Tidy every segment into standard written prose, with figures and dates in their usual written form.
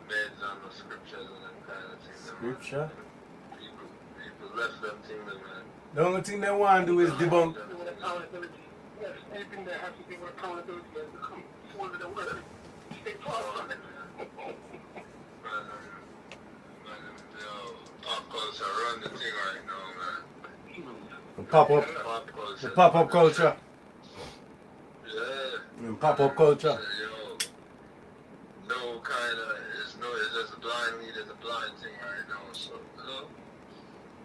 meds and the scriptures and that kind of thing. Scripture? People left them things, man. The only thing they want to do is debunk. Yes, anything that has to do with accountability has become forward of the word. Stay far from it. Pop culture run the thing right now, man. The pop-up. The pop-up culture. Yeah. And pop-up culture. Yo, no kind of, it's just a blind lead and a blind thing right now. So,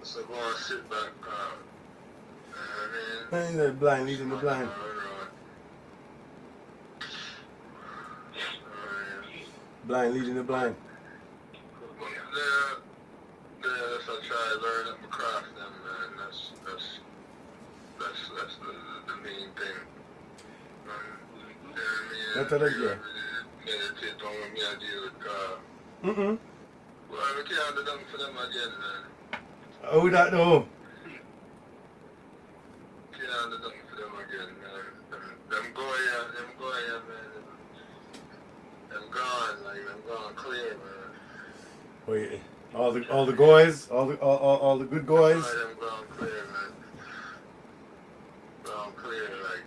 so go and sit back. The blind leading the blind. Blind leading the blind. If I try to learn up my craft, then man, that's the main thing. That's what I get. Meditate on what me I deal with God. Well, I can't do them for them again, man. Oh, that though. Can't do them for them again, man. Them going, man. Them gone, like them gone clear, man. Wait, all the guys, all the good guys. Them gone clear, man. Gone clear, like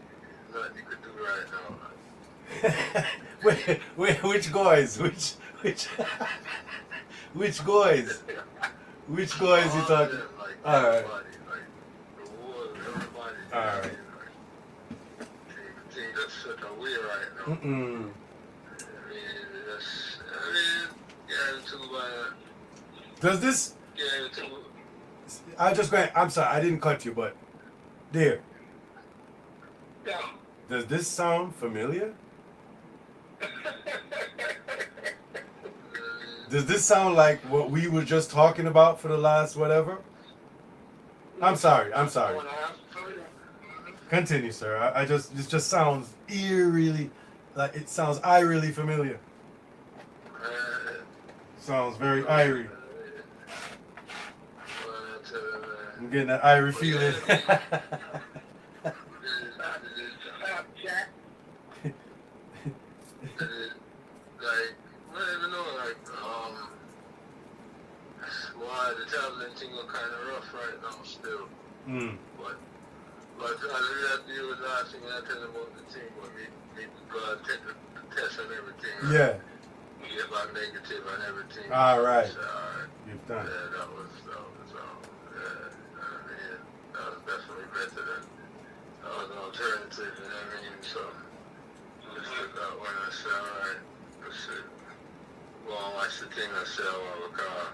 nothing you could do right now, man. wait, which guys? Which which guys? Which guys you talking? Like, Alright. Like the war, everybody. Alright. Thing that's such a way right now. Does this? I'm sorry, I didn't cut you, but there. Yeah. Does this sound familiar? Does this sound like what we were just talking about for the last whatever? I'm sorry. Continue, sir. This just sounds eerily, like it sounds eerily familiar. Sounds very eerie. I'm getting that eerie feeling. The traveling thing was kind of rough right now still. But I really deal with last thing I tell them about the thing, but me go and take the test and everything. Yeah. Get back negative and everything. All right. So, you've done it. Yeah, that was definitely better than that was an alternative, you know what I mean? So just took that one and said, alright, let's see. Well, I watch the thing I sell on the car.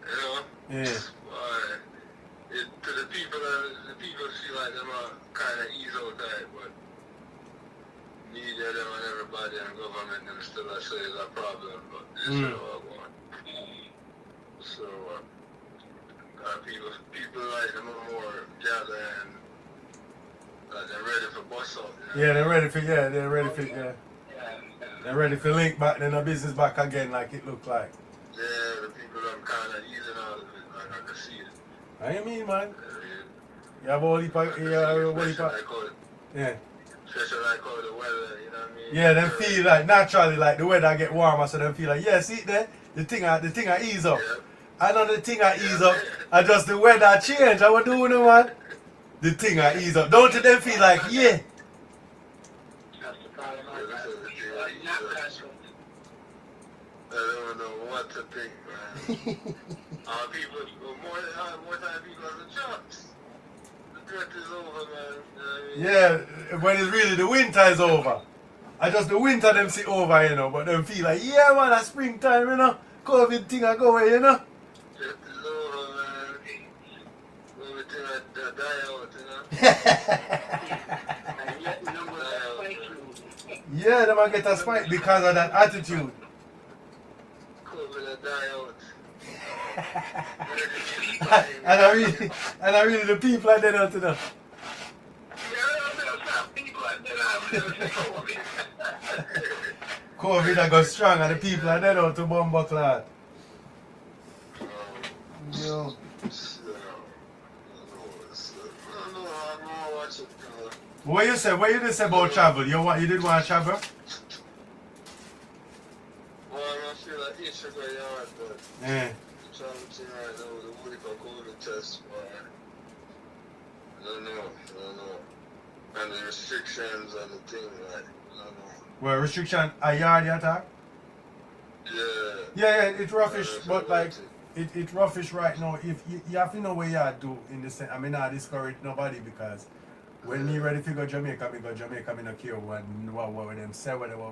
You know? Yeah. To the people feel like them are kind of ease out that, but media, them and everybody and government, them still I say is a problem, but this is what I want. So, people like them are more gather and they're ready for bust up. You know? Yeah, they're ready for link back, then the business back again like it looked like. Yeah, the people I'm kind of easing out of it, like I can see it. I mean, man. You have all the yeah. Especially like all the weather, you know what I mean? Yeah, them feel like naturally like the weather get warmer, so them feel like, yeah, see there, the thing I ease up. Yeah. I know the thing I ease up, and just the weather change. I was doing it, man. The thing I ease up. Don't you them feel like, yeah? That's the problem. I don't know what to think, man. More time people are the jobs. The death is over, man. You know what I mean? Yeah, when it's really the winter is over. I just the winter them see over, you know, but them feel like, yeah, man, it's springtime, you know. COVID thing I go away, you know. Death is over, man. Everything I die out, you know. Yeah, them I get a spike because of that attitude. COVID I die out. and I really the people I don't know. COVID I go strong and the people I don't to bomb clad. Yo. What you say about travel? You did want to travel? I feel like itch to go yard, but Yeah. I'm trying to see right now with the woody for COVID test, but I don't know. And the restrictions and the thing, like, I don't know. Well, restriction a yard attack? Yeah. Yeah, it's roughish, Yeah, but like it's roughish right now. If you have to know what you do in the sense, I mean, not discourage nobody because when me ready to go Jamaica, me no care what them say, whatever.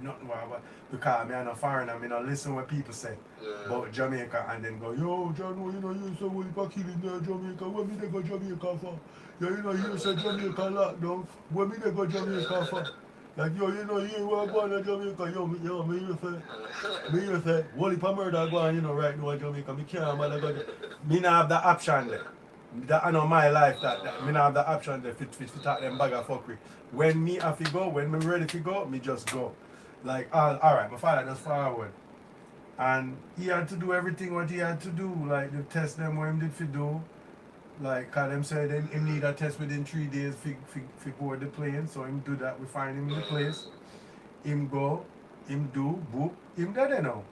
Nothing what because me no foreigner, me no listen what people say about Jamaica and then go, yo, John, you know you so what you killing there Jamaica, where me they go Jamaica for? Yeah, you know you say Jamaica lockdown, where me they go Jamaica for? Like yo, you know you want to go to Jamaica, me you say, Wally pa murder go on, you know, right now in Jamaica, me can't man go there. Me not have the option there. That I know my life that me not have the option there to talk them bag of fuckery. When me have to go, when me ready to go, me just go. Like, alright, my father just forward. And he had to do everything what he had to do. Like, the test them what him did for do. Like, cause them said him need a test within 3 days for board the plane. So him do that, we find him in the place. Him go, him do, book, him there now.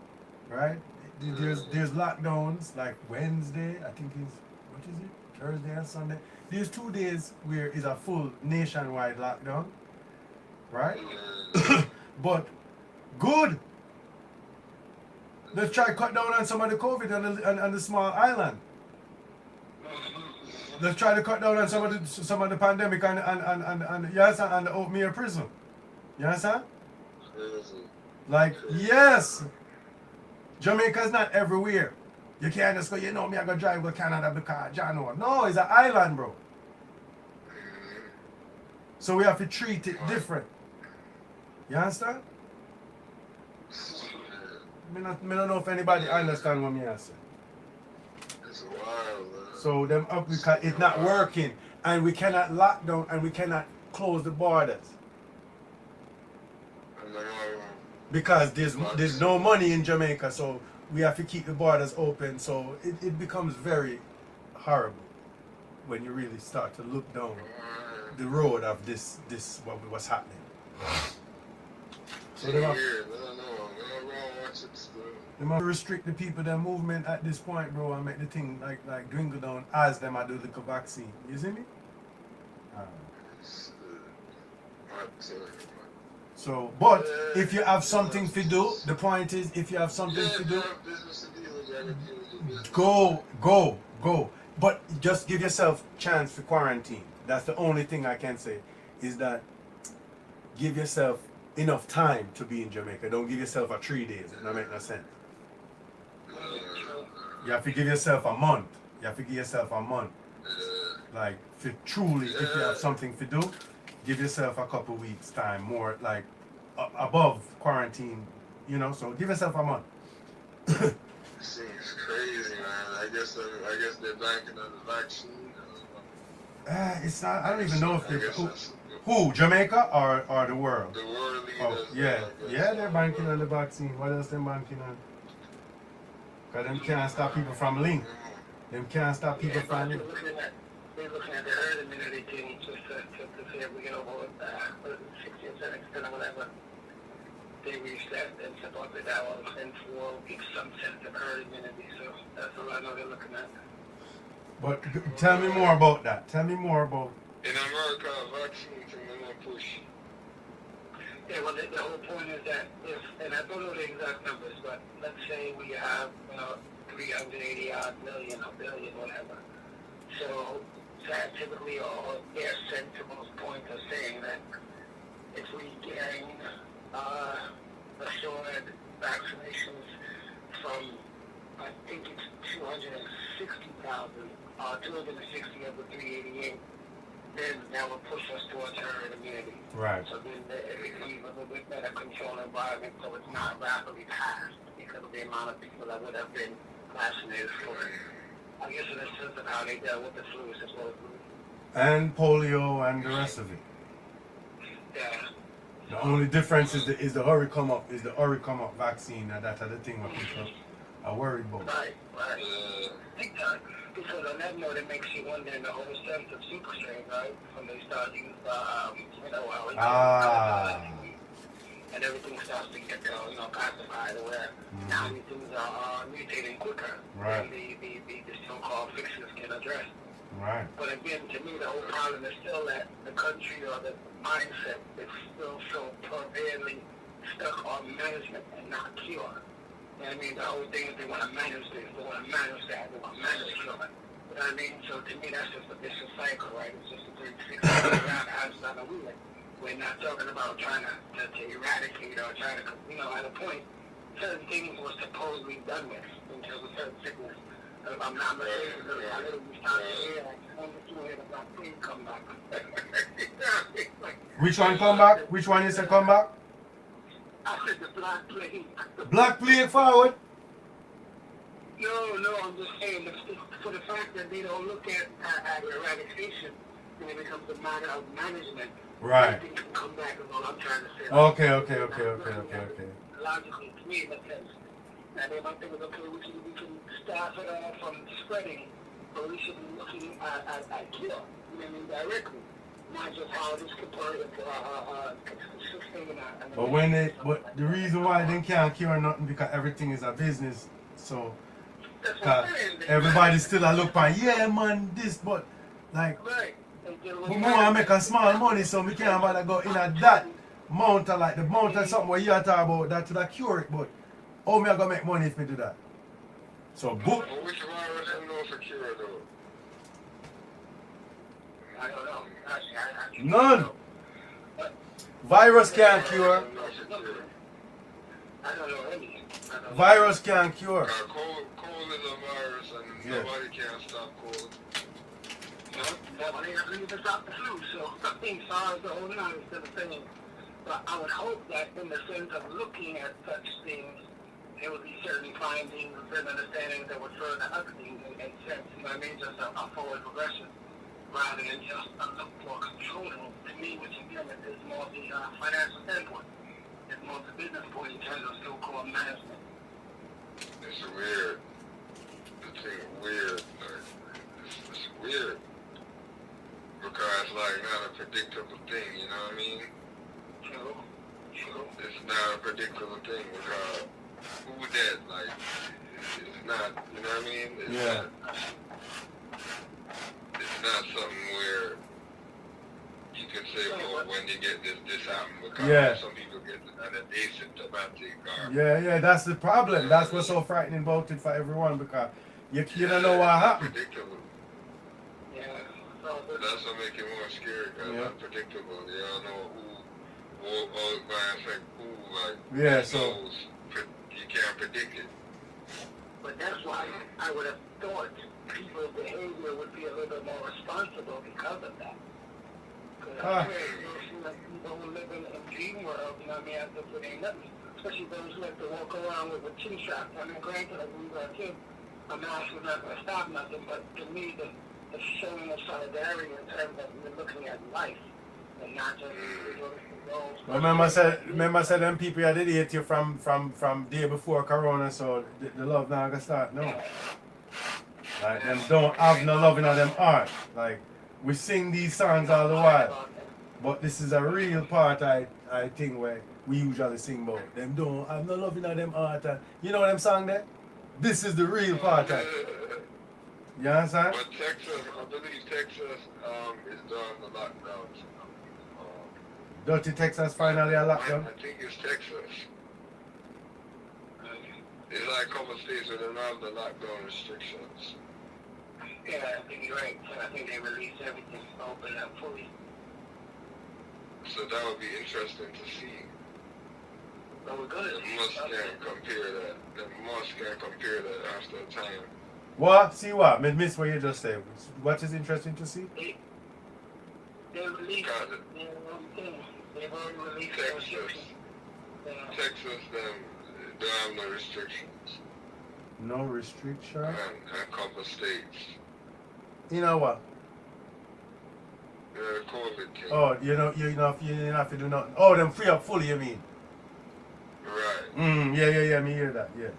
Right? There's lockdowns, like Wednesday, I think it's, what is it? Thursday and Sunday. There's 2 days where it's a full nationwide lockdown. Right? But good. Let's try to cut down on some of the COVID on the small island. Let's try to cut down on some of the pandemic and you understand, and the open-air prison. You understand? Like, yes, Jamaica's not everywhere. You can't just go, you know me, I go drive to Canada because John. No, it's an island, bro. So we have to treat it different. You understand? Me don't know if anybody understand what me I say. It's wild, man. So them up because it's not working and we cannot lock down and we cannot close the borders. Because there's no money in Jamaica, so we have to keep the borders open. So it becomes very horrible when you really start to look down the road of this what's happening. So they must restrict the people their movement at this point, bro, and make the thing like dwindle down as them I do the vaccine. You see me? So, but if you have something to do, the point is, if you have something to do, go. But just give yourself chance for quarantine. That's the only thing I can say, is that give yourself enough time to be in Jamaica. Don't give yourself a 3 days. It don't make no sense. You have to give yourself a month. Like, truly, if you have something to do, give yourself a couple weeks time, more like above quarantine, you know. So give yourself a month. Seems crazy, man. I guess they're banking on the vaccine. It's not. I don't even know if they. Who? Jamaica or the world? The world leaders. Oh, yeah, they're banking on the vaccine. What else they banking on? Because them can't stop people from link. Them can't stop people from link. They're looking at the herd immunity thing just to see if we get over 60 or 70% or whatever. They reached that and supported that one and for give some sense of herd immunity. So that's all I know they're looking at. But tell me more about that. Tell me more about. In America, vaccines are going to push. Yeah, well, the whole point is that if, and I don't know the exact numbers, but let's say we have 380 odd million or billion, whatever. So scientifically, or their sensible point of saying that if we gain assured vaccinations from, I think it's 260,000, 260 of the 388, then that will push us towards herd immunity. Right. So then it leaves a little bit better control environment, so it's not rapidly passed because of the amount of people that would have been vaccinated for it. I guess in the sense of how they dealt with the flu supposedly. And polio and the rest of it. Yeah. The only difference is the hurry come up vaccine, and that's the thing what people are worried about. Right. Big time. Because on that note, it makes you wonder in the whole sense of super strain, right? When they start using, and everything starts to get pacified, where now these things are mutating quicker Right. than the so-called fixes can address. Right. But again, to me, the whole problem is still that the country or the mindset is still so pervadingly stuck on management and not cure. You know what I mean? The whole thing is they want to manage this, they want to manage that, they want to manage cure. You know what I mean? So to me, that's just a vicious cycle, right? It's just a 360 around the house on the wheel. We're not talking about trying to eradicate or trying to, at a point, certain things were supposedly done with in terms of certain sickness. If I'm not mistaken, I literally started here, like, I want to hear the black queen come back. Which one come back? Which one you said come back? I said the black plague. Black plague forward. No, I'm just saying, for the fact that they don't look at eradication, when it becomes a matter of management, Right. everything can come back is all I'm trying to say. Okay. Logically, to me, it makes sense. And then my thing is, okay, we can stop it all from spreading, but we should be looking at cure, directly, not just how this could play into But the reason why they can't cure nothing because everything is a business. So that's what I'm saying. everybody still a look on, yeah man, this, but like Right. we want to make a small money, so we can't bother go in at that amount of like the amount of something where you are talking about that to cure it, but how me I gonna make money if me do that? So book. Well, which virus you know for cure though? I don't know. Actually, None. Virus can't cure. I don't know any. Virus can't cure. Cold is a virus and nobody can stop cold. No, they haven't even stopped the flu, so I think SARS the whole nine is still the same. But I would hope that in the sense of looking at such things, there would be certain findings and certain understandings that would further other things in sense. You know what I mean? Just a forward progression rather than just a look for controlling. To me, which again is more the financial standpoint. It's more the business point in terms of so-called management. It's weird. It's weird. Like, it's weird. Because it's like not a predictable thing, you know what I mean? True. It's not a predictable thing because who dead? Like, it's not, you know what I mean? It's not something where you can say, oh, when you get this happen, because some people get an asymptomatic. Yeah, that's the problem. That's what's so frightening about it for everyone because you don't know what happened. Predictable. Yeah. That's what makes it more scary because it's unpredictable. You don't know who going to affect who. Like, so you can't predict it. But that's why I would have thought people's behavior would be a little bit more responsible because of that. Because I swear, it seems like people who live in a dream world, you know what I mean, as if it ain't nothing. Especially those who like to walk around with chin straps. I mean, granted, like when you were a kid, a mask was not going to stop nothing, but to me, the showing of solidarity in terms of looking at life and not just goals. Remember I said them people that did hate you from day before Corona, so the love now gonna start. No. Like them don't have no love in them heart. Like we sing these songs all the while. But this is a real part I think where we usually sing about. Them don't have no love in them heart. And you know them song there? This is the real part. You understand? But Texas, I believe Texas is doing the lockdowns. Dirty Texas finally a lockdown? I think it's Texas. It's like a couple of states where they don't have the lockdown restrictions. Yeah, I think you're right. I think they released everything open up fully. So that would be interesting to see. But we're gonna They must can compare that. They must can compare that after a time. What? See what? I missed what you just said. What is interesting to see? They released their own thing. They've already released their restrictions. Texas, them don't have no restrictions. No restriction? And a couple states. You know what? The COVID thing. Oh, you don't have to do nothing. Oh, them free up fully, you mean? Right. Yeah, me hear that, yeah.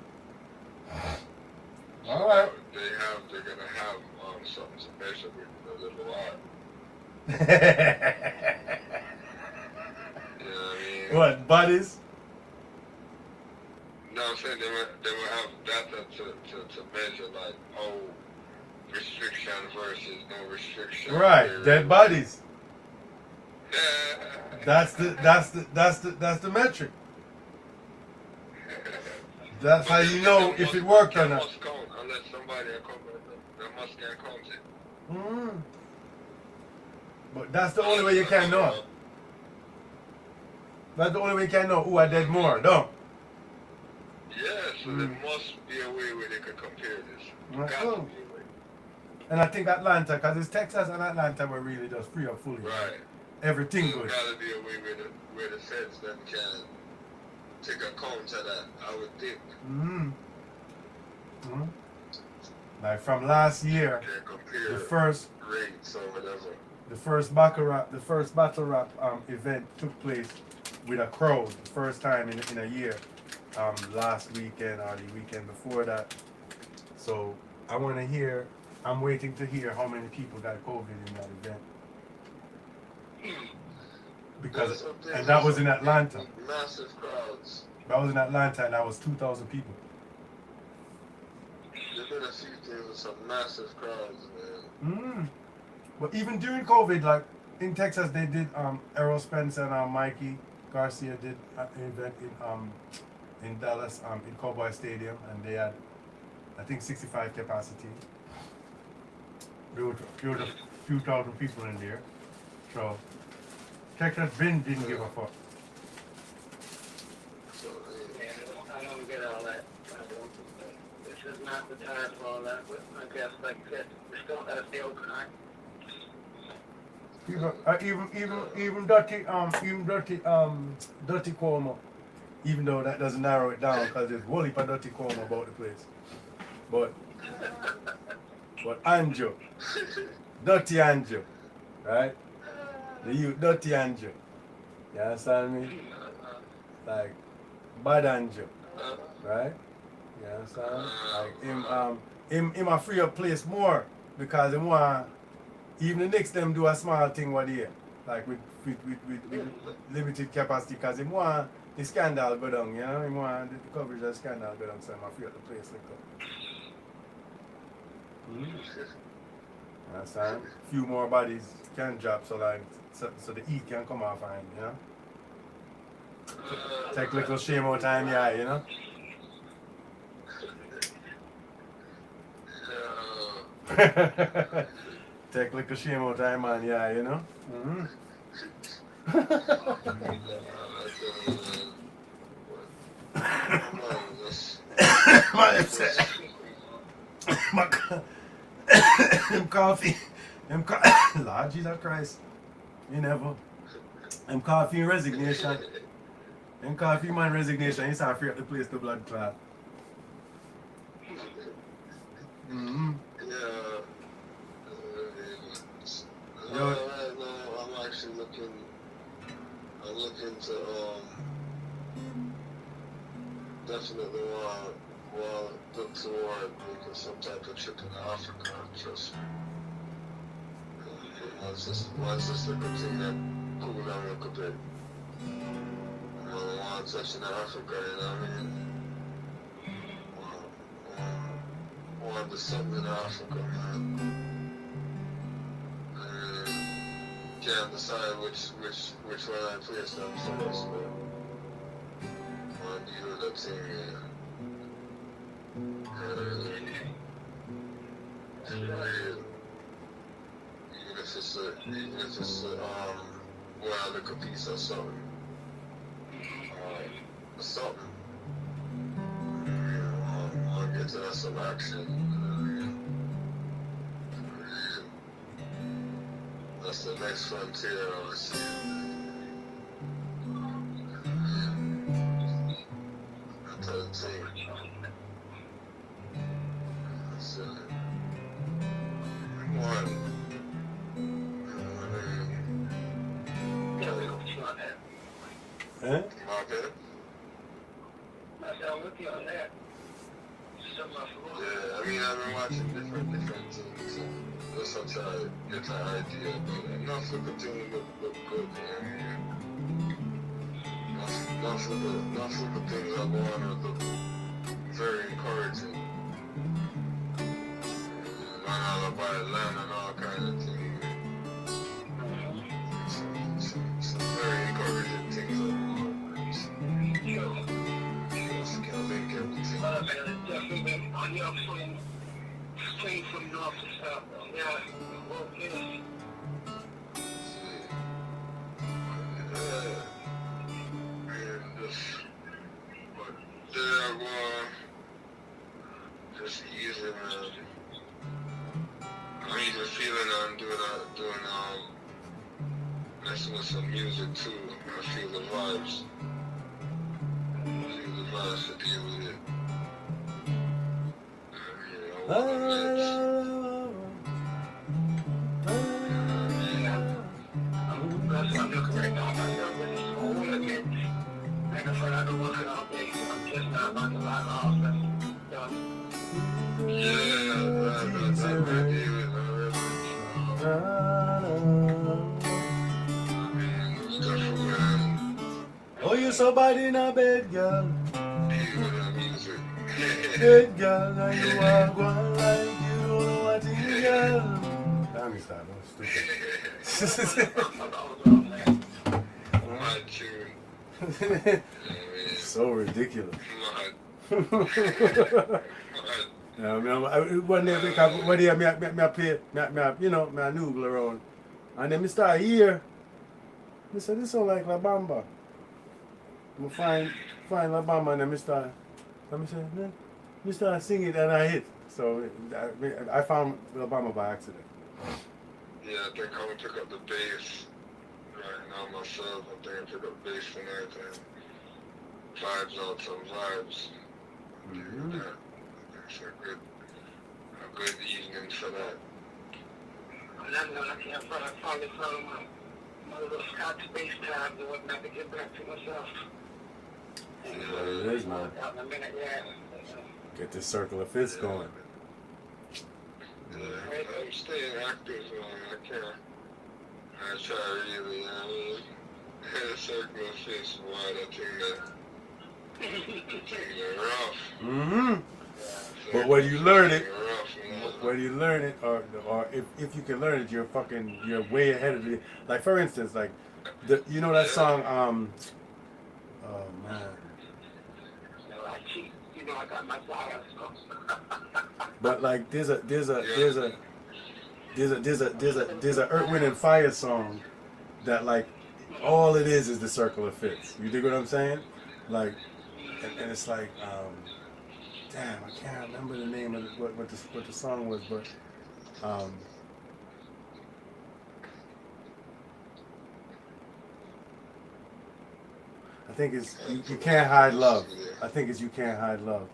All right. They're gonna have something special with a little while. You know what I mean? What, bodies? know what I'm saying? They will have data to measure like, oh, restriction versus no restriction. Right, dead bodies. Yeah. That's the metric. That's how you know if it worked or not. Must count unless somebody that must get counted. Mm. But that's the only way you can know. That's the only way you can know who are dead more, don't? Yeah, so there must be a way where they could compare this. Right. Got to be a way. And I think Atlanta, because it's Texas and Atlanta where really does free up fully. Right. Everything There's good. got to be a way where the feds then can take account of that, I would think. Like from last year, Can compare the first rates or whatever. the first battle rap event took place with a crowd the first time in a year. Last weekend or the weekend before that. So I'm waiting to hear how many people got COVID in that event. Because and that was in Atlanta. Massive crowds. That was in Atlanta and that was 2,000 people. There's been a few things with some massive crowds, man. But even during COVID, like in Texas, they did Errol Spencer and Mikey Garcia did an event in Dallas in Cowboy Stadium, and they had I think 65 capacity. There was a few thousand people in there. So Texas didn't give a fuck. So, Yeah, I don't get all that. This is not the time for all that, but I guess, like I said, we still gotta stay open, right? Even dirty Cuomo, even though that doesn't narrow it down because there's whole heap of dirty Cuomo about the place. But Anjo, dirty Anjo, right? The youth, dirty Anjo. You understand me? Like bad Anjo, right? You understand? Like him a free up place more because him want even the next them do a small thing what here, like with limited capacity because him want the scandal go down, you know? Him want the coverage of the scandal go down, so him a free up the place like that. You understand? Few more bodies can drop so like so the heat can come off and you know? Take little shame out time, yeah, you know? Take little shame out time, man, yeah, you know? Him coffee, Lord Jesus Christ, you never. Him coffee and resignation. Him coffee man resignation, he's not free up the place to blood clot. Yeah. Right now, I'm actually looking to definitely want to look toward making some type of trip in Africa. Trust me. Once this continue to cool down a little bit, I want to touch in Africa. You know what I mean? Want to do something in Africa, man. Can't decide which one I place them first, but I do that thing, even if it's well, like a piece of something, I'll get to that some action. That's the next frontier I was seeing. That's the thing. That's it. One. Yeah, we don't see on that. Eh? Okay. I said, I'm with you on that. Yeah, I mean, I've been watching different things. Just to try to get an idea, but enough of the thing look good, man. Enough of the things I want to look by land and all kinds of things. Some very encouraging things on skill link everything. Definitely on your phone, straight from north to south. Yeah, okay. But they're just easing. I'm even feeling doing messing with some music too. I feel the vibes. To deal with it. I Oh, you somebody in a bed, girl. Good girl, and you are going like you don't know what you girl. Damn, it's that stupid. So ridiculous. Yeah, one day because one day I play, you know, I noodle around, and then I start here. I said, this sound like La Bamba. I find La Bamba, and then I start. Let me say, man. You start singing and I hit. So I found Alabama by accident. Yeah, I think I'm gonna pick up the bass right now myself. I think I pick up bass tonight and vibes out some vibes. Mm-hmm. Yeah, it's a good evening for that. And then I can't probably follow my little Scott's bass tabs and whatnot to get back to myself. Yeah, it is, man. Out in a minute, yeah. Get this circle of fits going. Yeah, I'm staying active, man. I can't. I try really, you know what I mean? Circle of fits, boy, that thing rough. Mm-hmm. But when you learn it, when you learn it, or if you can learn it, you're way ahead of it. Like for instance, like you know that song, oh man. You know, I got my flowers. But like there's a Earth, Wind and Fire song that like all it is the circle of fits. You dig what I'm saying? Like, and it's like, damn, I can't remember the name of what the song was, but I think it's you can't hide love. I think it's You Can't Hide Love.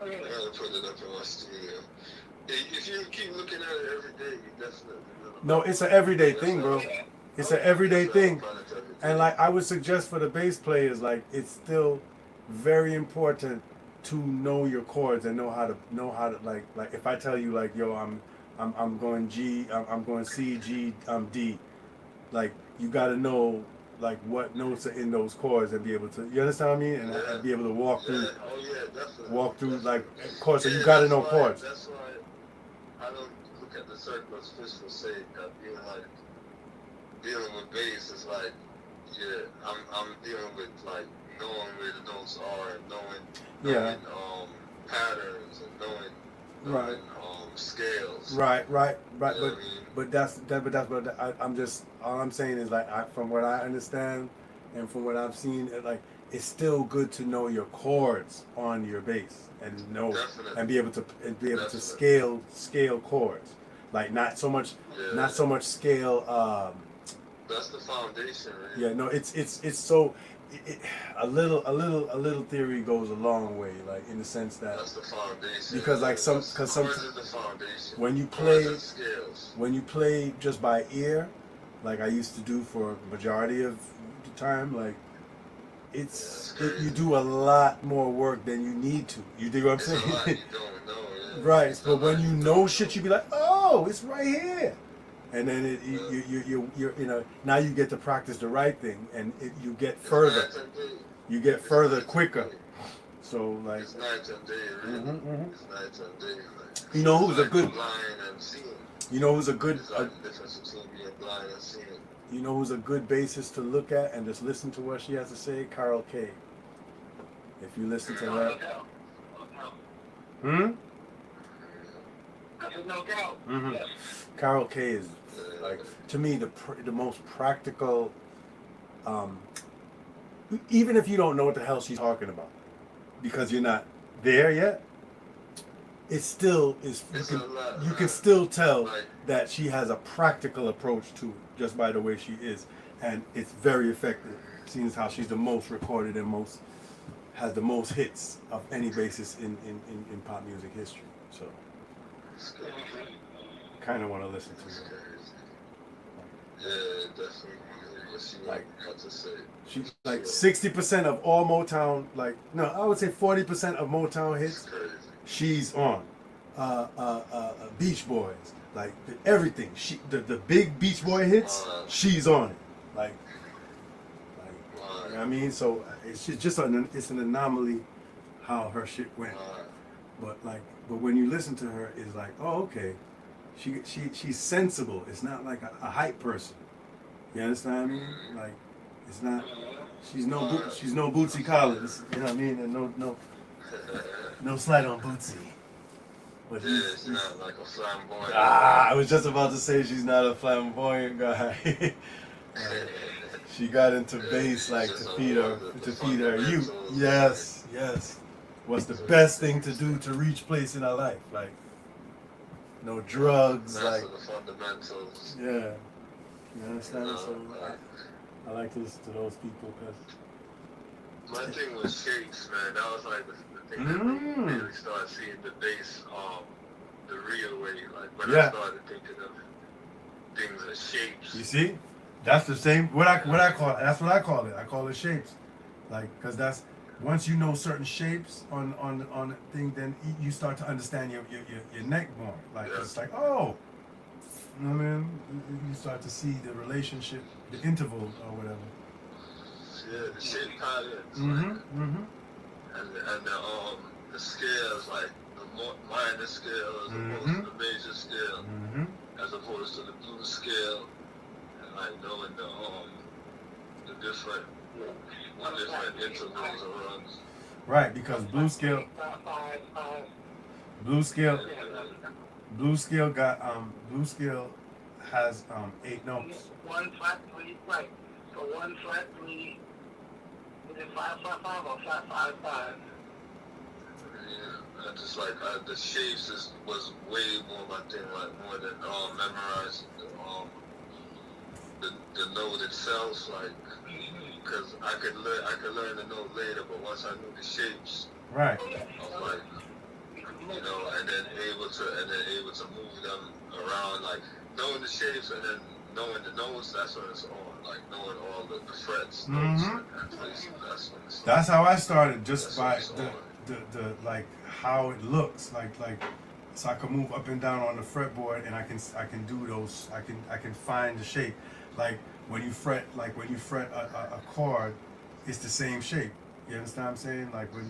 I gotta put it up in my studio. If you keep looking at it every day, you definitely will. No, it's an everyday thing, bro. It's an everyday thing. And like I would suggest for the bass players, like it's still very important to know your chords and know how to like if I tell you like, yo, I'm going G, I'm going C, G, D, like you got to know like what notes are in those chords and be able to, you understand what I mean? And be able to walk through, like chords. So you got to know chords. That's why I don't look at the circle as fits for sake. I feel like dealing with bass is like, yeah, I'm dealing with like knowing where the notes are and knowing patterns and knowing scales. Right. You know what I mean? But that's what I'm just, all I'm saying is like from what I understand and from what I've seen, like it's still good to know your chords on your bass and know Definitely. and be able to scale chords, like not so much scale. That's the foundation, really. Yeah, no, it's so. A little theory goes a long way, like in the sense that that's the foundation. Because like some is the foundation. When you play just by ear, like I used to do for the majority of the time, like you do a lot more work than you need to. You dig what I'm saying? A lot you don't know, yeah. Right, but when you know shit, you be like, oh, it's right here. And then you now you get to practice the right thing, and you get further. You get further quicker. So like, it's night and day, really. mhm. It's night and day. Like, You know it's who's a like good, blind and seeing. you know who's a good, It's like the difference between being blind and seeing. you know who's a good basis to look at and just listen to what she has to say? Carol Kay. If you listen to No her, doubt. No, hmm? I said no doubt. Mhm. Yes. Carol Kay is like, to me, the most practical. Um, even if you don't know what the hell she's talking about, because you're not there yet, it still is. It's a lot, You can man. still tell Like, that she has a practical approach to it just by the way she is, and it's very effective. Seeing as how she's the most recorded and has the most hits of any basis in pop music history. So, it's crazy. kind of want to listen to It's her. crazy. Yeah, definitely. What she Like, got to say. She's like 60% of all Motown, like, no, I would say 40% of Motown It's hits, crazy. she's on. Beach Boys, like everything. The big Beach Boy hits, she's on it. Like, you know what I mean? So it's just it's an anomaly how her shit went. But when you listen to her, it's like, oh, okay, she's sensible. It's not like a hype person. You understand what I mean? Like, it's not. She's no Bootsy Collins. You know what I mean? And no slight on Bootsy. But Yeah, it's not like a flamboyant. I was just about to say she's not a flamboyant guy. She got into bass like to feed her youth. Yes. What's the best thing to do to reach place in our life? Like, no drugs. That's Like, the fundamentals. yeah. You understand? So I like to listen to those people because. My thing was shapes, man. That was like the thing that made me really start seeing the bass the real way. Like when I started thinking of things as shapes. You see, that's the same. What I call it. That's what I call it. I call it shapes. Like, because that's once you know certain shapes on a thing, then you start to understand your neck more. Like, it's like, oh, you know what I mean? You start to see the relationship, the interval or whatever. Yeah, the shape patterns. And the scales, like the minor scale as opposed to the major scale, as opposed to the blues scale, and like knowing the different intervals or runs. Right, because blues scale has 8 notes. One flat three, right? So one flat three. Is it 5-5-5 or 5-5-5? Yeah, I just like the shapes was way more my thing, like more than memorizing the note itself, like because I could learn the note later, but once I knew the shapes, right, of like and then able to move them around, like knowing the shapes and then knowing the notes, that's when it's on. Like knowing all the frets, notes, and places, that's when it's on. That's how I started, just by the like how it looks, like so I can move up and down on the fretboard, and I can do those. I can find the shape. Like when you fret a chord, it's the same shape. You understand what I'm saying? Like when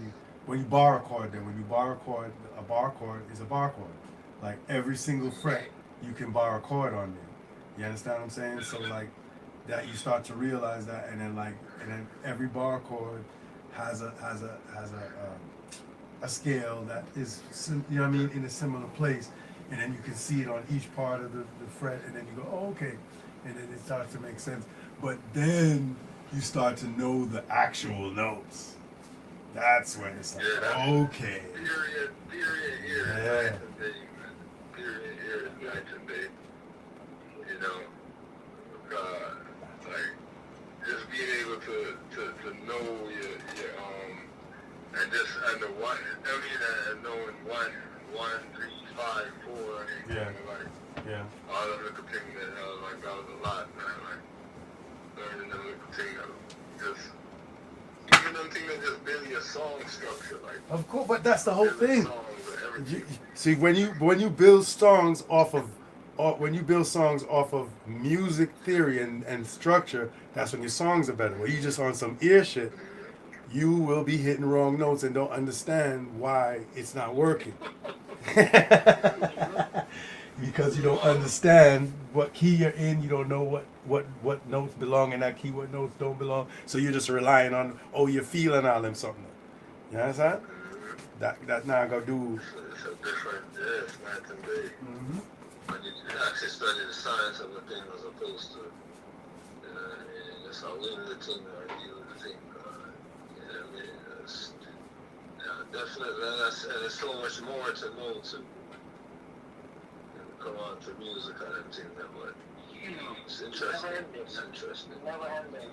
you bar a chord, a bar chord is a bar chord. Like every single fret, you can bar a chord on there. You understand what I'm saying? So like that, you start to realize that, and then every bar chord has a scale that is, you know what I mean, in a similar place, and then you can see it on each part of the fret, and then you go, oh, okay, and then it starts to make sense. But then you start to know the actual notes. That's when it's like, okay. Period, night and day, man. Period, night and day. You know, like just being able to know your and the one, I mean, knowing 1, 3, 5, 4, and like all them little things that like that was a lot, man. Like learning them little things, just even them things that just build your song structure, like. Of course, but that's the whole thing. See, when you build songs off of music theory and structure, that's when your songs are better. When you just on some ear shit, you will be hitting wrong notes and don't understand why it's not working. Because you don't understand what key you're in, you don't know what notes belong in that key, what notes don't belong. So you're just relying on, oh, you're feeling all them something. You understand? That now gonna do. It's a different, yeah, it's night and day. Mm-hmm. When you actually study the science of the thing as opposed to just a win the thing or deal with the thing. Yeah, I mean, definitely, and there's so much more to know too. Come on to music and everything that but it's interesting. It's interesting. Never ending.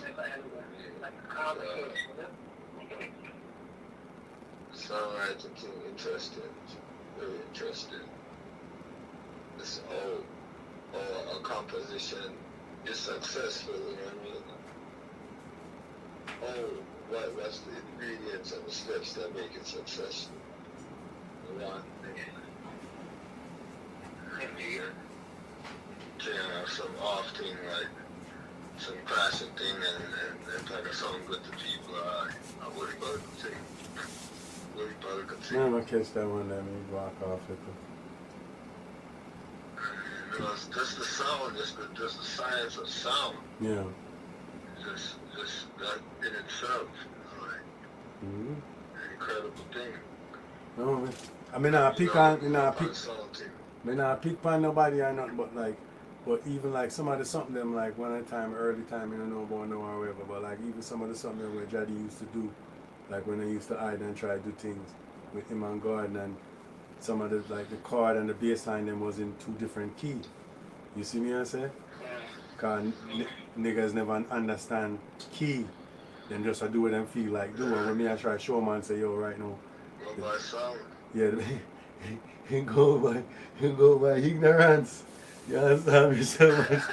Never ending. Like a conversation. Songwriting thing interesting. Very interesting. It's a composition is successful, you know what I mean? What's the ingredients and the steps that make it successful? One thing. Some off thing like some crashing thing and kind of sound good to people. I worry about it. Worry about it. I'm gonna catch that one. Let me walk off it. You know, it's just the sound, just the science of sound. Yeah. Just that in itself, you know, like an incredible thing. No, man. I mean, I pick on nobody or nothing, but even like some of the something them like one time, early time, you know about no or whatever, but like even some of the something them where Jaddy used to do, like when they used to hide and try to do things with him and Gordon, and some of the like the chord and the bass line them was in two different keys. You see me I say? Cause niggas never understand key. Them just do what them feel like do. And when me I try to show man say, yo, right now. Go by sound. Yeah, he go by ignorance. You understand me so much?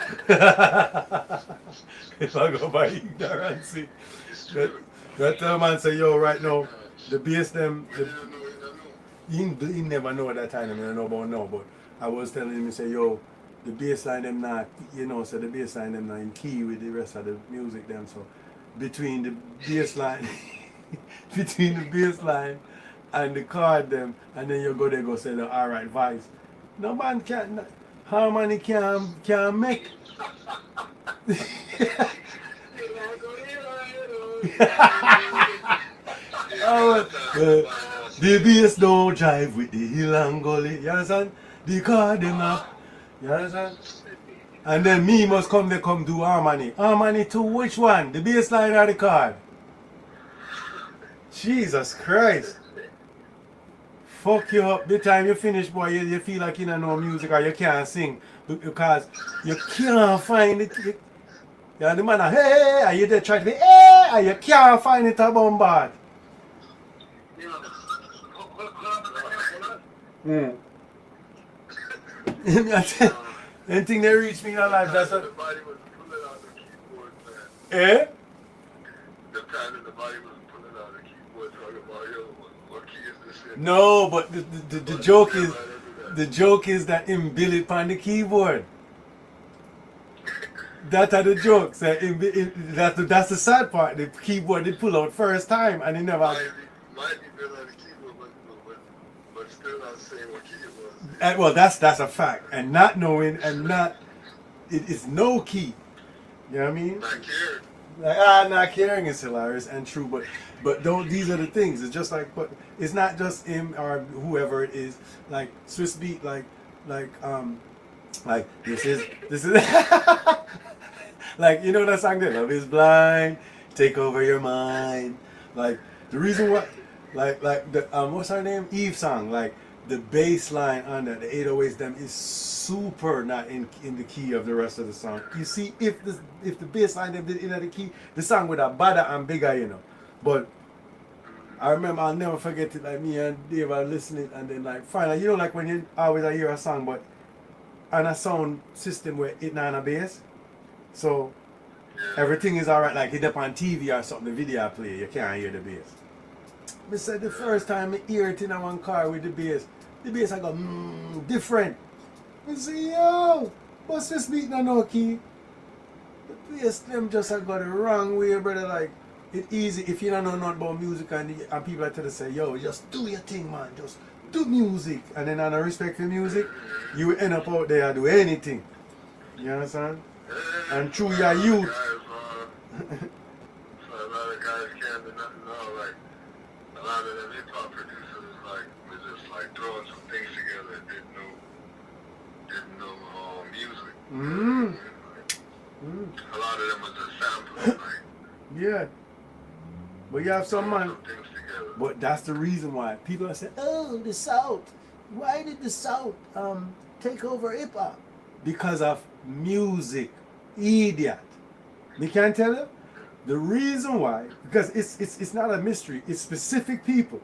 If I go by ignorance, that tell man say, yo, right now, the bass them, he never know at that time, I mean, I know about now, but I was telling him, say, yo, the bass line them not, so the bass line them not in key with the rest of the music them, so between the bass line, and the chord them, and then you go there go say the alright vibes. No man can't, harmony can make. The bass don't jive with the hill and gully, you understand? The chord them up, you understand? And then me must come do harmony. Harmony to which one? The bass line or the chord? Jesus Christ. Fuck you up. The time you finish, boy, you feel like you don't know music or you can't sing. Because you can't find it. Yeah, the man, hey, and you there try to be, hey, and you can't find it a bombard. Anything they reach me in life, that's a... Eh? The time that the body was pulling out the keyboard talking about, yo, what key is this in? No, but the joke is that him build it on the keyboard. That's the joke. So that's the sad part. The keyboard they pull out first time and he never. Might be built on the keyboard, but still not saying what key it was. Well, that's a fact. And not knowing it's no key. You know what I mean? Not caring. Like, not caring is hilarious and true, but these are the things. It's just like, but it's not just him or whoever it is. Like Swiss Beat, like this is like, you know that song there, Love is Blind, Take Over Your Mind. Like the reason why, like the what's her name, Eve song, like the bass line on that, the 808s them is super not in the key of the rest of the song. You see, if the bass line them did in the key, the song would have badder and bigger, you know. But I remember, I'll never forget it, like me and Dave are listening, and then like finally, you know, like when you always hear a song but on a sound system where it not on a bass, so everything is alright, like it up on TV or something, the video play, you can't hear the bass. I said the first time I hear it in a one car with the bass I go, different. I say, yo, what's this beat no key? The bass them just got the wrong way, brother, like, It's easy if you don't know nothing about music and people are trying to say, yo, just do your thing, man. Just do music. And then on a respect for music, you will end up out there and do anything. You understand? And through your youth. So a lot of guys can't do nothing now. Like a lot of them hip hop producers, like were just like throwing some things together. Didn't know music. A lot of them was just samples. Like, Yeah. But you have some man. some things together. But that's the reason why people are saying, oh, the South. Why did the South take over hip hop? Because of music. Idiot. Me can't tell you. The reason why, because it's not a mystery. It's specific people.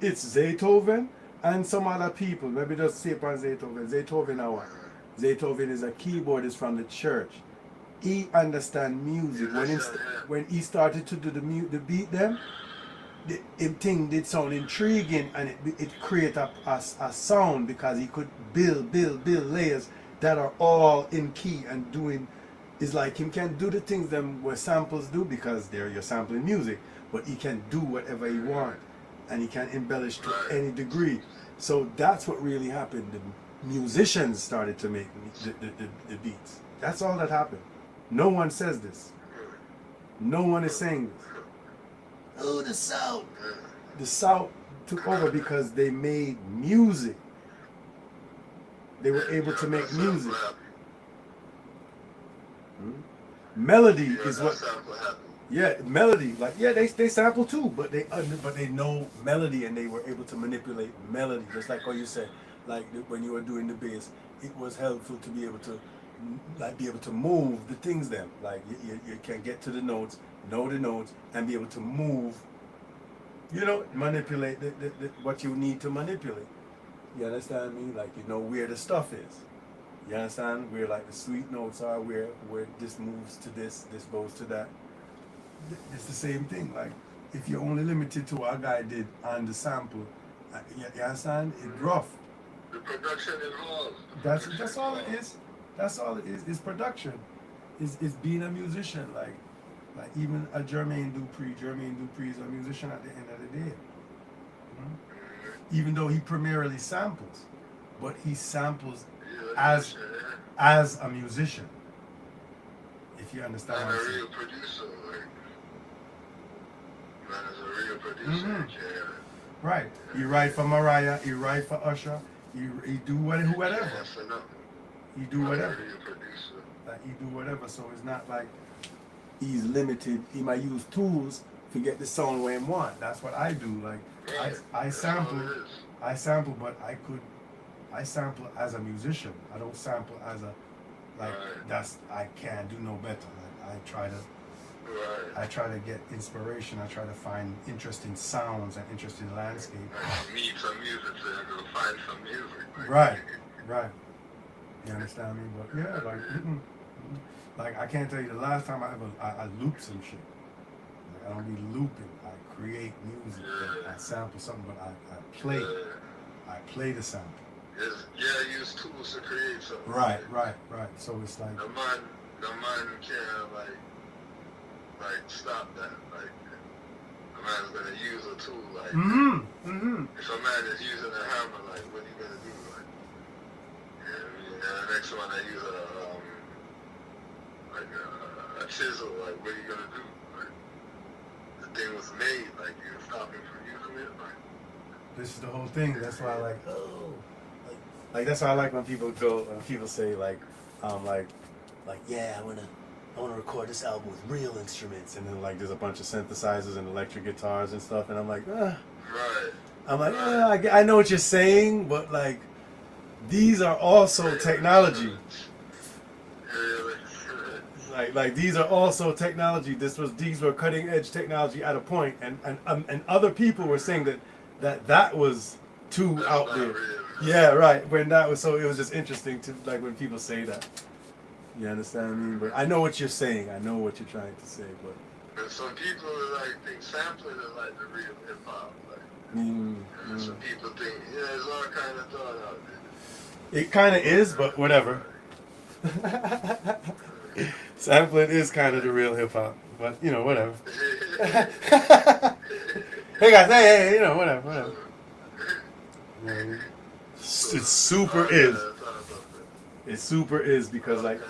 It's Beethoven and some other people. Maybe just say upon Beethoven. Beethoven are what? Beethoven is a keyboardist from the church. He understand music. When he started to do the beat them, the thing did sound intriguing, and it create a sound because he could build layers that are all in key and doing. It's like him can do the things them where samples do because you're sampling music, but he can do whatever he want, and he can embellish to any degree. So that's what really happened. The musicians started to make the beats. That's all that happened. No one says this. No one is saying this. Oh, the South. The South took over because they made music. They were able to make music. Melody is what. Yeah, melody. Like they sample too, but they know melody and they were able to manipulate melody. Just like what you said, like when you were doing the bass, it was helpful to be able to move the things. Them like you can get to the notes, know the notes, and be able to move. Manipulate what you need to manipulate. You understand me? Like you know where the stuff is. You understand? Where like the sweet notes are, where this moves to this goes to that. It's the same thing. Like if you're only limited to what a guy did on the sample, you understand? It's rough. The production involved. That's all it is. That's all it is. It's production. It's being a musician. Like even a Jermaine Dupri is a musician at the end of the day. Even though he primarily samples, but he samples as a musician. If you understand I'm what I'm a saying. real producer, like man is a real producer. Right. He write for Mariah, he write for Usher, he do whatever. He do whatever. Like he do whatever. So it's not like he's limited. He might use tools to get the sound where he want. That's what I do. Like I sample, but I sample as a musician. I don't sample as a I can't do no better. Like, I try to get inspiration. I try to find interesting sounds and interesting landscape. Need some music to go find some music. Right. You understand me? But yeah, like I can't tell you the last time I looped some shit. Like, I don't be looping. I create music. I sample something, but I play. I play the sample. Use tools to create something. Right. So it's like the mind can't like stop that. Like a man's gonna use a tool like if a man is using a hammer, like what are you gonna do? Like and the next one I use a chisel, like what are you gonna do? Like the thing was made, like you stop him from using it, like this is the whole thing. That's why I like like that's why I like when people say yeah, I wanna record this album with real instruments, and then like there's a bunch of synthesizers and electric guitars and stuff, and I'm like, I know what you're saying, but like these are also technology. Like these are also technology. These were cutting edge technology at a point, and other people were saying that was too out there. Yeah, right. When that was it was just interesting to like when people say that. You understand what I mean? But I know what you're saying. I know what you're trying to say, but some people think sampling is like the real hip hop. Like some people think there's all kind of thought out there. It kind of is, but whatever. Sampling is kind of the real hip hop, but you know, whatever. Hey guys, hey, you know, whatever. You know what I mean? It super is. It super is because like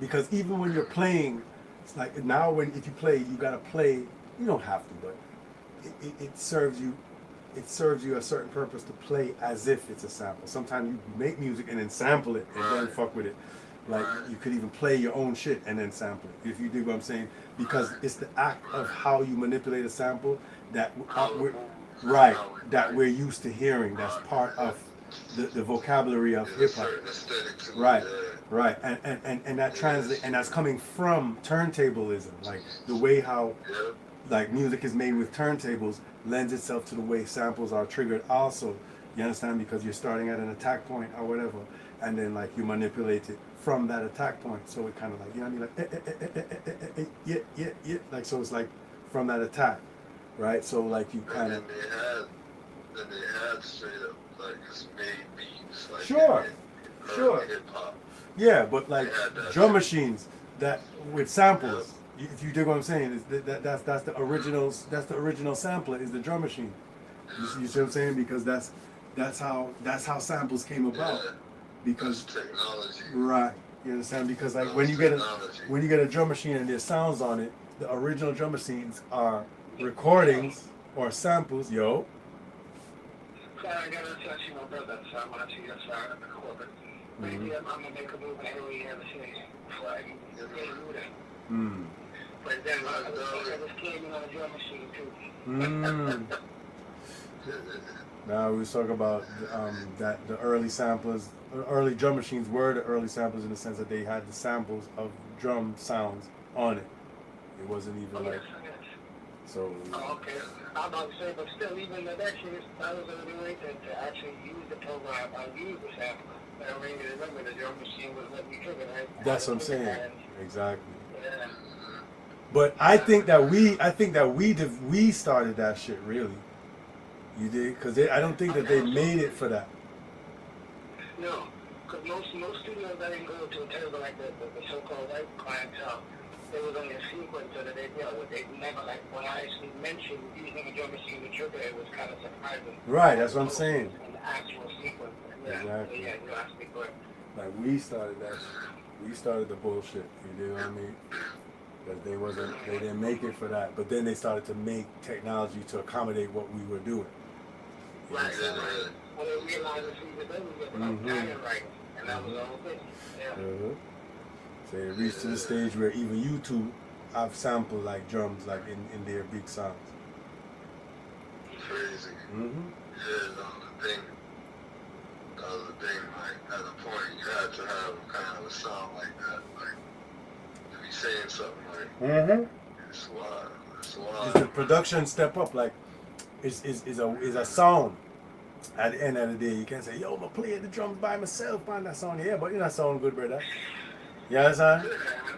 because even when you're playing, it's like now when if you play, you gotta play. You don't have to, but it serves you. It serves you a certain purpose to play as if it's a sample. Sometimes you make music and then sample it and then fuck with it. Like you could even play your own shit and then sample it. If you dig what I'm saying, because it's the act of how you manipulate a sample that we're used to hearing. That's part of the vocabulary of hip hop. Right, right, and that translate and that's coming from turntablism, like the way how like music is made with turntables lends itself to the way samples are triggered also. You understand? Because you're starting at an attack point or whatever, and then like you manipulate it from that attack point. So it kind of like, you know what I mean, like yeah, like so it's like from that attack, right? So like you kind of. Then they had straight up like just made beats. Like sure. Hip hop. Yeah, but like drum machines that with samples. If you dig what I'm saying, that's the original. That's the original sampler is the drum machine. You see what I'm saying? Because that's how samples came about. Because technology. Right. You understand? Because like when you get a drum machine and there's sounds on it, the original drum machines are recordings or samples. Yo. Sorry, I gotta touch my brother, so I'm actually gonna start at the corporate. Maybe I'm gonna make a move ahead we have a city before I can get moved in. But then I just came in on a drum machine too. Now we was talking about that the early samplers, early drum machines were the early samplers in the sense that they had the samples of drum sounds on it. It wasn't even like. So. Oh, okay. I'm about to say, but still, even that shit is, I was the only way to actually use the program. I used the sampler. I remember the drum machine was letting me trigger, right? That's what I'm saying. Exactly. Yeah. But I think that we started that shit really. You did, because I don't think that they made it for that. No, because most studios I didn't go to until like the so-called white clientele. There was only a sequence so that they never like when I actually mentioned using a drum machine to trigger it was kind of surprising. Right, that's what I'm saying. An actual sequence. Yeah. Exactly. So, yeah, you asked me for it. Like we started that. We started the bullshit. You know what I mean? Because they didn't make it for that. But then they started to make technology to accommodate what we were doing. Right. Well, they realized the feasibility of timing right, and that was the whole thing. Yeah. So it reached to the stage where even YouTube have sampled like drums like in their big songs. Crazy. Yeah, that was the thing, like at a point you had to have kind of a sound like that, like to be saying something like it's wild. It's the production step up, like is a sound. At the end of the day, you can't say, yo, I'm gonna play the drums by myself on that song. Yeah, but you're not sound good, brother. You understand?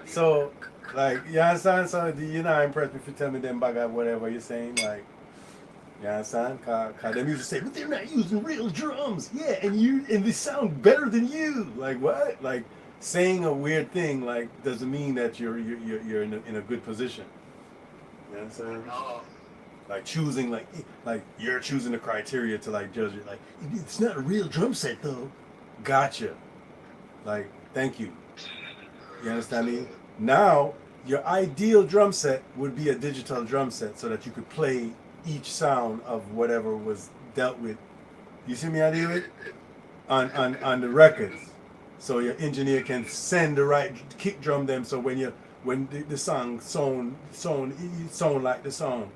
So, like, you understand? So, you're not impressed if you tell me them bag of whatever you're saying, like, you understand? Cause them used to say, but they're not using real drums. Yeah, and they sound better than you. Like, what? Like, saying a weird thing, like, doesn't mean that you're in a good position. You understand? Like choosing, like you're choosing the criteria to like judge it. Like, it's not a real drum set though. Gotcha. Like, thank you. You understand me? Now, your ideal drum set would be a digital drum set so that you could play each sound of whatever was dealt with. You see me, I do it? On the records. So your engineer can send the right kick drum them so when the song sound like the song.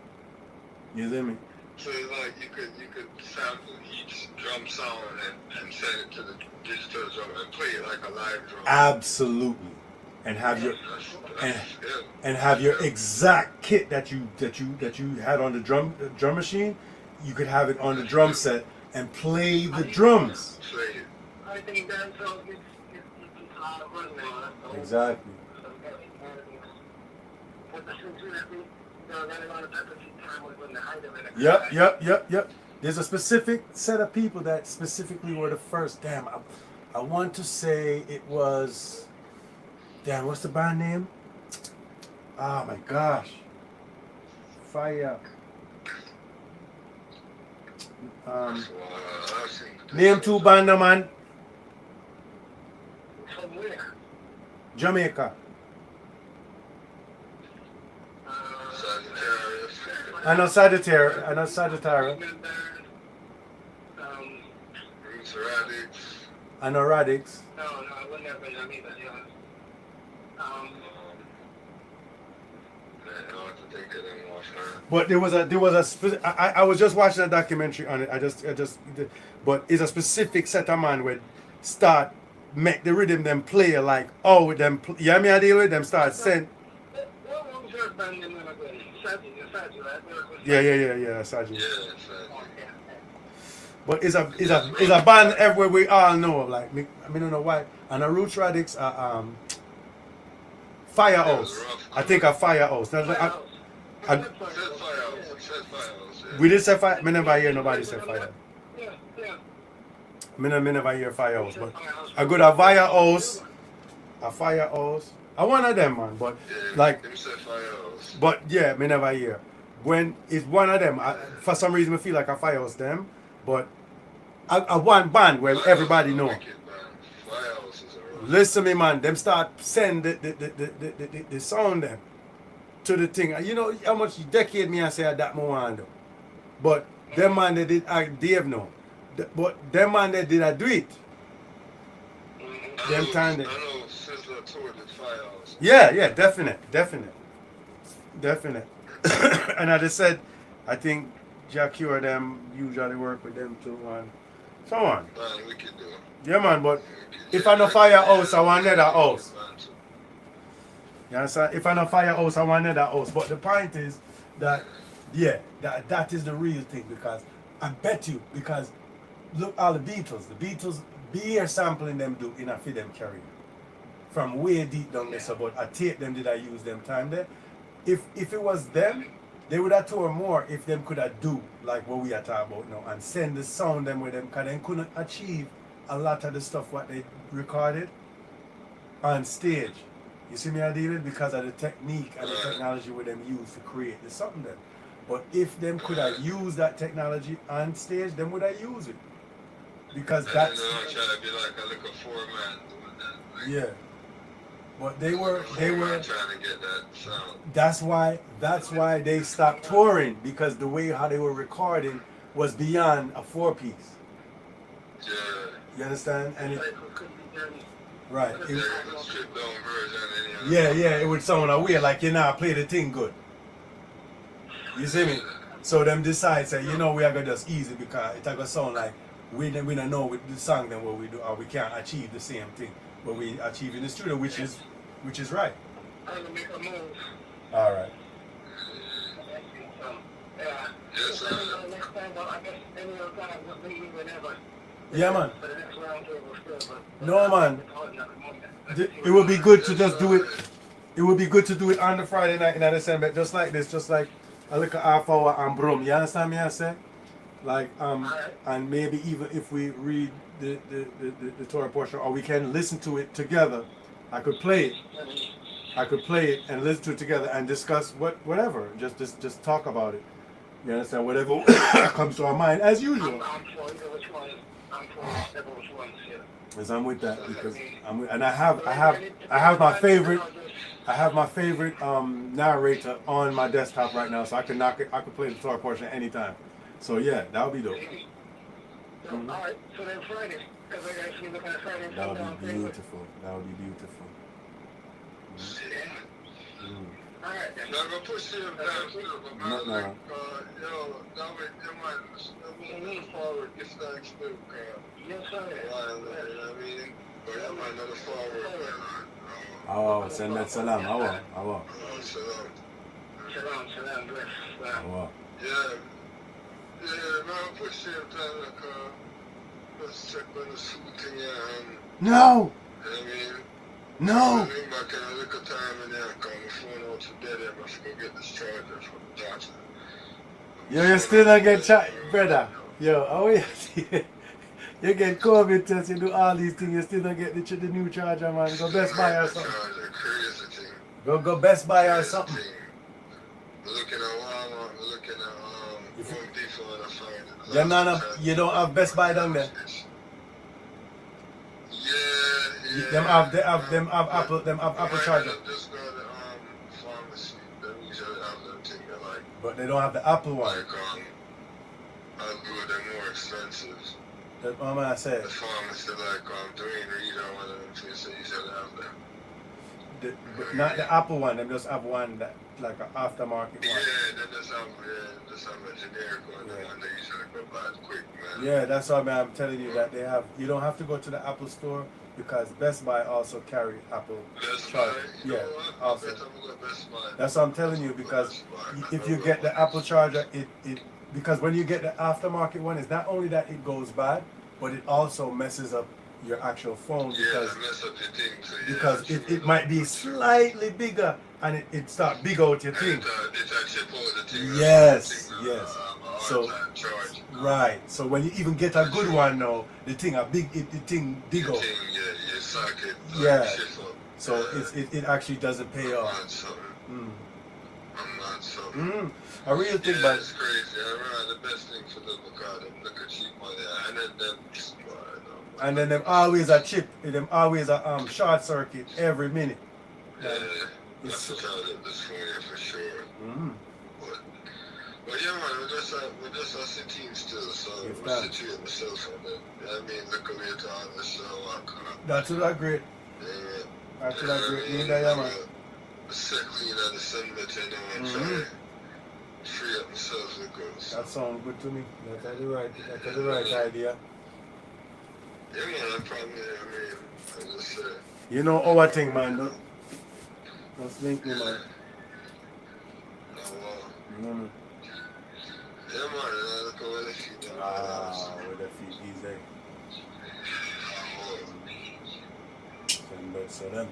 You see me? So it's like you could sample each drum sound and send it to the digital drum and play it like a live drum. Absolutely. And have your exact kit that you had on the drum machine, you could have it on the drum set and play the drums. I think that's so it's run now. Exactly. Yep. There's a specific set of people that specifically were the first. Damn, I want to say it was Damn, what's the band name? Oh my gosh. Fire. Name two band, man. From where? Jamaica. Sagittarius. I know Sagittarius. I know Sagittarius. Remember, Roots Radix. I know Radix. no, I wouldn't have been on either. I don't have to think of them offhand. But there was a I was just watching a documentary on it. I just but it's a specific set of man where start make the rhythm them play like with them you know me I deal with them start send What was your band name again? Saji, right? yeah Saji. Yeah, But it's a band everywhere we all know of, like I don't know why. And the Roots Radix Firehouse. I think a Firehouse. Said Firehouse. Said Firehouse. Yeah. We did say fire. Me never hear nobody say fire. Yeah. Me never hear Firehouse. But I go to Firehouse. A Firehouse. I one of them, man. But Yeah, like, them said Firehouse. but yeah, me never hear. When it's one of them, for some reason, I feel like a Firehouse them. But a one band where everybody know. Firehouse is a rough. Listen me, man. Them start send the sound them to the thing. You know how much decade me I say that more want do. But them man they did Dave know. But them man they did I do it. Them time I they. know Sizzler toured the Firehouse. Yeah, definite. And I just said, I think Jackie or them usually work with them too, and so on. Man, we could do it. Yeah, man. But if I no Firehouse, I want another house. You understand? If I no Firehouse, I want another house. But the point is that, yeah, that is the real thing, because I bet you, because look all the Beatles beer sampling them do in a for them carry. From way deep down there, so but I tape them did I use them time there. If it was them, they would have told more if them could have do like what we are talking about now and send the sound them with them, because they couldn't achieve a lot of the stuff what they recorded on stage. You see me I deal with, because of the technique and the technology where them use to create the something then. But if them could have used that technology on stage, them would have used it. Because And that's then they'll try to be like a little four-man doing that. Like, yeah. But they were trying to get that sound. that's why they stopped touring, because the way how they were recording was beyond a 4-piece. Yeah. You understand? And it, right. There was a stripped down version. And, Yeah, it would sound a weird, like, play the thing good. You see me? So them decide, say, we are gonna just easy, because it gonna sound like we don't know with the song then what we do, or we can't achieve the same thing what we achieve in the studio, which is right. I'm gonna make a move. All right. Yeah. Yes, sir. Next time, I guess any other time, maybe whenever. Yeah, man. For the next round table still, but No, man. It would be good to just do it. It would be good to do it on the Friday night in December, just like this, just like a little half hour and brum. You understand me? I say, like and maybe even if we read the Torah portion, or we can listen to it together. I could play it and listen to it together and discuss whatever. Just talk about it. You understand? Whatever comes to our mind, as usual. I'm for either which one. I'm for whichever which one. Yeah. Because I'm with that, because and I have my favorite. I have my favorite narrator on my desktop right now, so I can play the Torah portion at any time. So yeah, that would be dope. So, all right, so then Friday, because I actually looking at Friday. That would be beautiful. That would be beautiful. All right, then. Not gonna push him down too, but man, No. like, that way you might move forward, get thanks too, Yes, sir. you know what I mean? But that might not forward, man. Oh, send that salam. I will. Shalom, bless. Wow. Yeah, man, push him down, like, let's check on the suit thing, and, No. you know what I mean? No. I think back in a little time in there, cause my phone out today, I must go get this charger from the doctor. Yo, you still don't get chat, brother. Yo, how you? You get COVID test, you do all these things, you still don't get the new charger, man. Go Best Buy or something. Charger, Go Best Buy or something. We're looking at Walmart, we're looking at If you- Home Depot and I find it. Them you don't have Best Buy down there. Yeah. Them have Apple charger. Just go to pharmacy. They usually have them thing that like But they don't have the Apple one. I'll do them more expensive. That's what I said. The pharmacy like Dwayne Reed or one of them things they usually have them. But not the Apple one. Them just have one that like an aftermarket Yeah, one. they just have a generic one, Yeah. and they usually go bad quick, man. Yeah, that's why I'm telling you that they have. You don't have to go to the Apple store because Best Buy also carry Apple Best Buy, charger. you Yeah, know what? also. I bet I'm gonna go Best Buy. That's what I'm telling you because if you get the Apple charger, it because when you get the aftermarket one, it's not only that it goes bad, but it also messes up your actual phone because mess up your thing too, yeah, because it might be slightly bigger and it start big out your thing. It actually pulls the thing. Yes, yes. So charge. right. So when you even get a good one now, the thing the thing big out. Your socket. Yeah. Shift up. So it actually doesn't pay I'm off. not something. Mm. I'm not something. A real thing, Yeah, but it's crazy. I remember the best thing for them because them look at cheap money, and then them always a chip, them always a short circuit every minute. yeah, It's that's how this phone here for sure. Mm. But yeah, man, we're just a team still, so If we're that- situating myself on it. I mean, look at me to all this, so I can't. That's what I agree. Yeah. That's what I agree. Me and that, yeah, man. Set clean out the sunbed, you know, and try to free up myself and go. So. That sounds good to me. That's the right idea. Yeah, man, I probably, I just said. You know our thing, man. Don't link me, man. No, Mm. yeah, man, I look over the feet. With the feet easy. Send that to them.